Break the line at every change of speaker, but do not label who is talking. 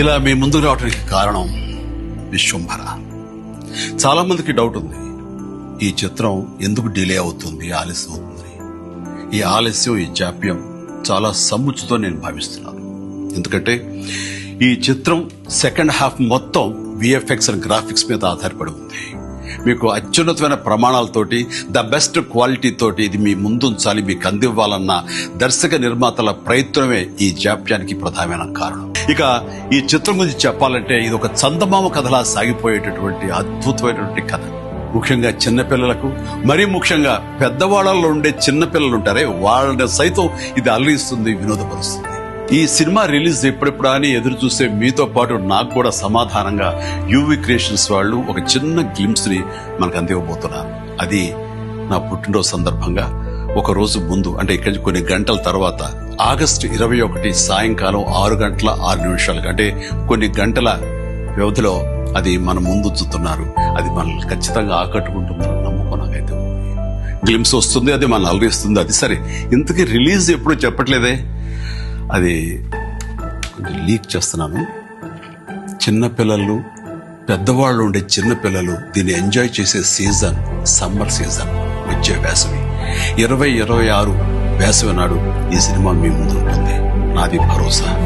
ఇలా మీ ముందుకు రావడానికి కారణం విశ్వంభర. చాలా మందికి డౌట్ ఉంది, ఈ చిత్రం ఎందుకు డిలే అవుతుంది, ఆలస్యం అవుతుంది. ఈ ఆలస్యం, ఈ జాప్యం చాలా సముచితో నేను భావిస్తున్నాను. ఎందుకంటే ఈ చిత్రం సెకండ్ హాఫ్ మొత్తం విఎఫ్ఎక్స్ అండ్ గ్రాఫిక్స్ మీద ఆధారపడి ఉంది. మీకు అత్యున్నతమైన ప్రమాణాలతోటి, ద బెస్ట్ క్వాలిటీ తోటి ఇది మీ ముందుంచాలి, మీకు అందివ్వాలన్న దర్శక నిర్మాతల ప్రయత్నమే ఈ జాప్యానికి ప్రధానమైన కారణం. ఇక ఈ చిత్రం గురించి చెప్పాలంటే ఇది ఒక చందమామ కథలా సాగిపోయేటటువంటి అద్భుతమైనటువంటి కథ. ముఖ్యంగా చిన్నపిల్లలకు, మరీ ముఖ్యంగా పెద్దవాళ్లలో ఉండే చిన్నపిల్లలు ఉంటారే, వాళ్ళని సైతం ఇది అలరిస్తుంది, వినోదపరుస్తుంది. ఈ సినిమా రిలీజ్ ఎప్పుడెప్పుడా అని ఎదురు చూసే మీతో పాటు నాకు కూడా సమాధానంగా యూవి క్రియేషన్స్ వాళ్ళు ఒక చిన్న గ్లిమ్స్ ని మనకు అందివ్వబోతున్నారు. అది నా పుట్టినరోజు సందర్భంగా ఒక రోజు ముందు, అంటే ఇక్కడి కొన్ని గంటల తర్వాత ఆగస్టు 21 సాయంకాలం 6:06 అంటే కొన్ని గంటల వ్యవధిలో అది మన ముందు చూస్తున్నారు. అది మనల్ని ఖచ్చితంగా ఆకట్టుకుంటుందని నమ్మకం నాకైతే ఉంది. గ్లిమ్స్ వస్తుంది, అది మనల్ని అలరిస్తుంది. అది సరే, ఇంతకీ రిలీజ్ ఎప్పుడు చెప్పట్లేదే, అది లీక్ చేస్తున్నాను. చిన్నపిల్లలు, పెద్దవాళ్ళు ఉండే చిన్నపిల్లలు దీన్ని ఎంజాయ్ చేసే సీజన్ సమ్మర్ సీజన్, వచ్చే వేసవి 2026 వేసవి నాడు ఈ సినిమా మీ ముందు ఉంటుంది. నాది భరోసా.